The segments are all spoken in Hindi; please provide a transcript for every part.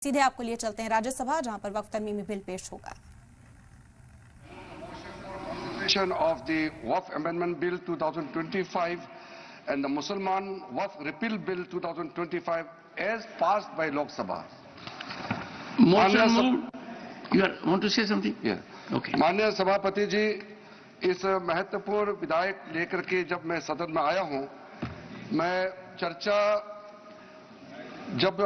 सीधे आपको लिए चलते हैं राज्यसभा, जहां पर वक्फ तरमीमी बिल पेश होगा। Of the Waqf Amendment Bill 2025 and the Mussalman Waqf Repeal Bill 2025 as passed by Lok Sabha. Motion moved. You want to say something? Yeah. Okay. माननीय सभापति जी, इस महत्वपूर्ण विधेयक लेकर के जब मैं सदन में आया हूं, मैं चर्चा जब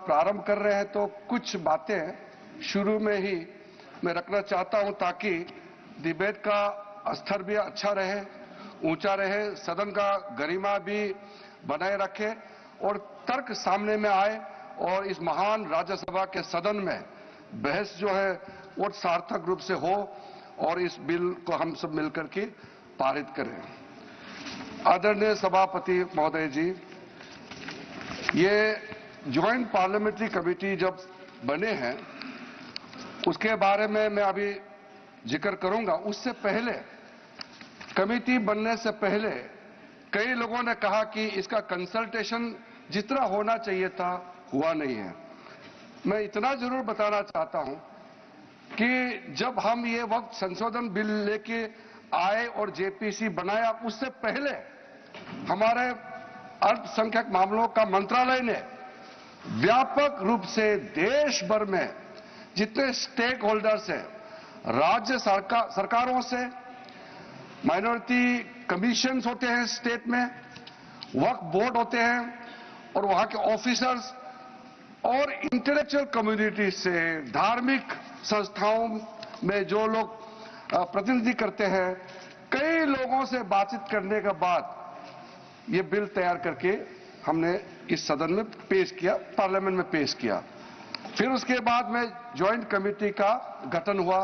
प्रारंभ कर रहे हैं तो कुछ बातें शुरू में ही मैं रखना चाहता हूं ताकि डिबेट का स्तर भी अच्छा रहे, ऊंचा रहे, सदन का गरिमा भी बनाए रखे और तर्क सामने में आए और इस महान राज्यसभा के सदन में बहस जो है वो सार्थक रूप से हो और इस बिल को हम सब मिलकर के पारित करें। आदरणीय सभापति महोदय जी, ये ज्वाइंट पार्लियामेंट्री कमेटी जब बने हैं उसके बारे में मैं अभी जिक्र करूंगा। उससे पहले, कमेटी बनने से पहले कई लोगों ने कहा कि इसका कंसल्टेशन जितना होना चाहिए था हुआ नहीं है। मैं इतना जरूर बताना चाहता हूं कि जब हम ये वक्त संशोधन बिल लेके आए और जेपीसी बनाया, उससे पहले हमारे अल्पसंख्यक मामलों का मंत्रालय ने व्यापक रूप से देश भर में जितने स्टेक होल्डर्स हैं, राज्य सरकारों से, माइनॉरिटी कमीशंस होते हैं स्टेट में, वक्फ बोर्ड होते हैं और वहां के ऑफिसर्स और इंटेलेक्चुअल कम्युनिटी से, धार्मिक संस्थाओं में जो लोग प्रतिनिधि करते हैं, कई लोगों से बातचीत करने के बाद ये बिल तैयार करके हमने इस सदन में पेश किया, पार्लियामेंट में पेश किया। फिर उसके बाद में ज्वाइंट कमेटी का गठन हुआ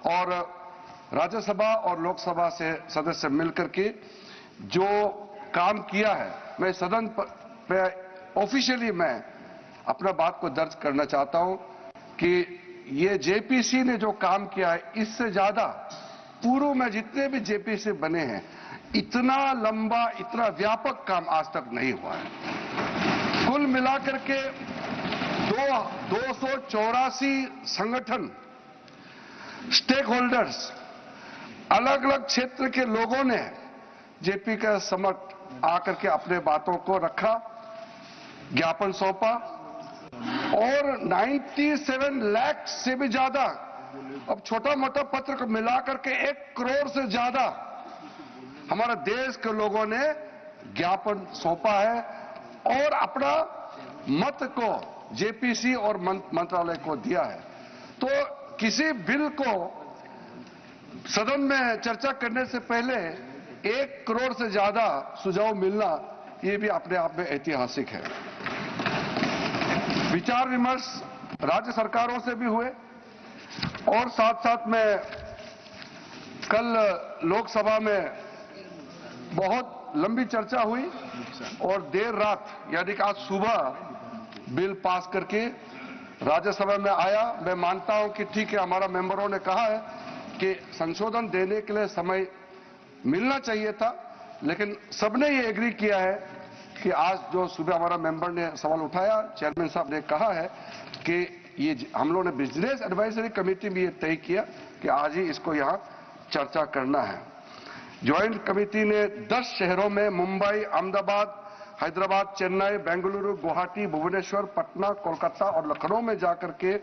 और राज्यसभा और लोकसभा से सदस्य मिलकर के जो काम किया है, मैं सदन पे ऑफिशियली मैं अपना बात को दर्ज करना चाहता हूं कि ये जेपीसी ने जो काम किया है, इससे ज्यादा पूर्व में जितने भी जेपीसी बने हैं, इतना लंबा, इतना व्यापक काम आज तक नहीं हुआ है। कुल मिलाकर के 284 संगठन, स्टेक होल्डर्स, अलग अलग क्षेत्र के लोगों ने जेपी के समक्ष आकर के अपने बातों को रखा, ज्ञापन सौंपा और 97 लाख से भी ज्यादा, अब छोटा मोटा पत्र को मिलाकर के 1 करोड़ से ज्यादा हमारे देश के लोगों ने ज्ञापन सौंपा है और अपना मत को जेपीसी और मंत्रालय को दिया है। तो किसी बिल को सदन में चर्चा करने से पहले 1 करोड़ से ज्यादा सुझाव मिलना, ये भी अपने आप में ऐतिहासिक है। विचार विमर्श राज्य सरकारों से भी हुए और साथ साथ में कल लोकसभा में बहुत लंबी चर्चा हुई और देर रात यानी कि आज सुबह बिल पास करके राज्यसभा में आया। मैं मानता हूं कि ठीक है, हमारा मेंबरों ने कहा है कि संशोधन देने के लिए समय मिलना चाहिए था, लेकिन सबने ये एग्री किया है कि आज जो सुबह हमारा मेंबर ने सवाल उठाया, चेयरमैन साहब ने कहा है कि ये हम लोगों ने बिजनेस एडवाइजरी कमेटी में ये तय किया कि आज ही इसको यहां चर्चा करना है। ज्वाइंट कमेटी ने 10 शहरों में मुंबई, अहमदाबाद, हैदराबाद, चेन्नई, बेंगलुरु, गुवाहाटी, भुवनेश्वर, पटना, कोलकाता और लखनऊ में जाकर के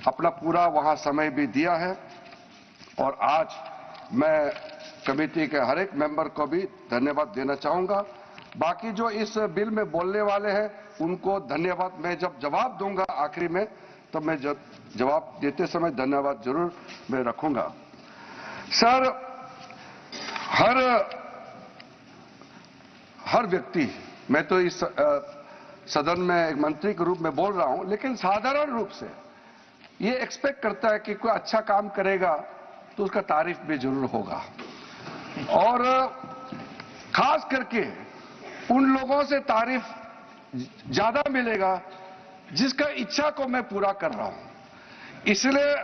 अपना पूरा वहां समय भी दिया है और आज मैं कमेटी के हर एक मेंबर को भी धन्यवाद देना चाहूंगा। बाकी जो इस बिल में बोलने वाले हैं उनको धन्यवाद, मैं जब जवाब दूंगा आखिरी में तब मैं जवाब देते समय धन्यवाद जरूर मैं रखूंगा। सर, हर व्यक्ति, मैं तो इस सदन में एक मंत्री के रूप में बोल रहा हूं, लेकिन साधारण रूप से ये एक्सपेक्ट करता है कि कोई अच्छा काम करेगा तो उसका तारीफ भी जरूर होगा और खास करके उन लोगों से तारीफ ज्यादा मिलेगा जिसका इच्छा को मैं पूरा कर रहा हूं। इसलिए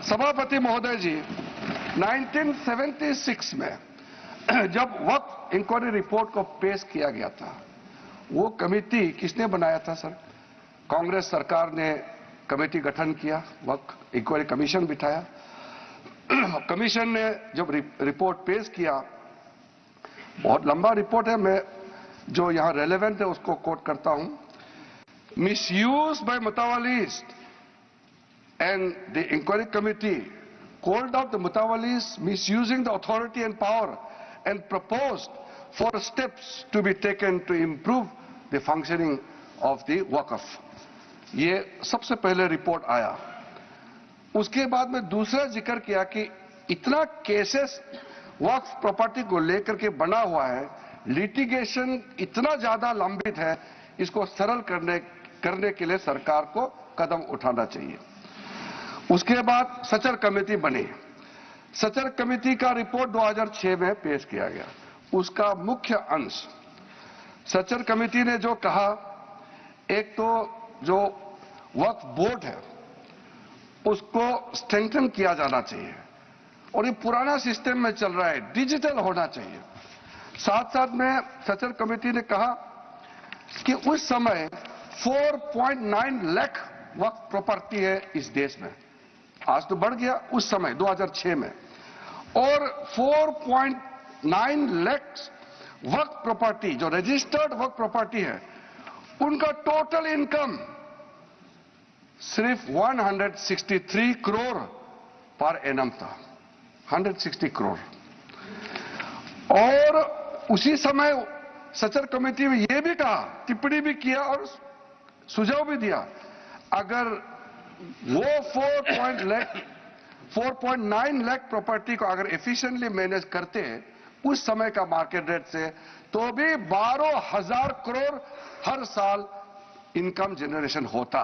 सभापति महोदय जी, 1976 में जब वक्त इंक्वायरी रिपोर्ट को पेश किया गया था, वो कमेटी किसने बनाया था सर? कांग्रेस सरकार ने कमेटी गठन किया, वक्त इंक्वायरी कमीशन बिठाया। कमीशन ने जब रिपोर्ट पेश किया, बहुत लंबा रिपोर्ट है, मैं जो यहां रेलेवेंट है उसको कोट करता हूं। Misuse by mutawallis and the inquiry committee called out the Mutawalis misusing the authority and power and proposed for steps to be taken to improve the functioning of the Waqf। ये सबसे पहले रिपोर्ट आया। उसके बाद में दूसरा जिक्र किया कि इतना केसेस वक्फ प्रॉपर्टी को लेकर के बना हुआ है, लिटिगेशन इतना ज्यादा लंबित है, इसको सरल करने के लिए सरकार को कदम उठाना चाहिए। उसके बाद सचर कमेटी बनी। सचर कमेटी का रिपोर्ट 2006 में पेश किया गया। उसका मुख्य अंश सचर कमेटी ने जो कहा, एक तो जो वक्फ बोर्ड है उसको स्ट्रेंथन किया जाना चाहिए और ये पुराना सिस्टम में चल रहा है, डिजिटल होना चाहिए। साथ साथ में सचर कमेटी ने कहा कि उस समय 4.9 लाख वक्फ प्रॉपर्टी है इस देश में, आज तो बढ़ गया, उस समय 2006 में, और 4.9 लाख वक्फ प्रॉपर्टी जो रजिस्टर्ड वक्फ प्रॉपर्टी है उनका टोटल इनकम सिर्फ 163 करोड़ पर एनम था, 160 करोड़। और उसी समय सचर कमेटी में यह भी कहा, टिप्पणी भी किया और सुझाव भी दिया, अगर वो 4.9 लाख प्रॉपर्टी को अगर एफिशिएंटली मैनेज करते उस समय का मार्केट रेट से, तो भी 12,000 करोड़ हर साल इनकम जनरेशन होता।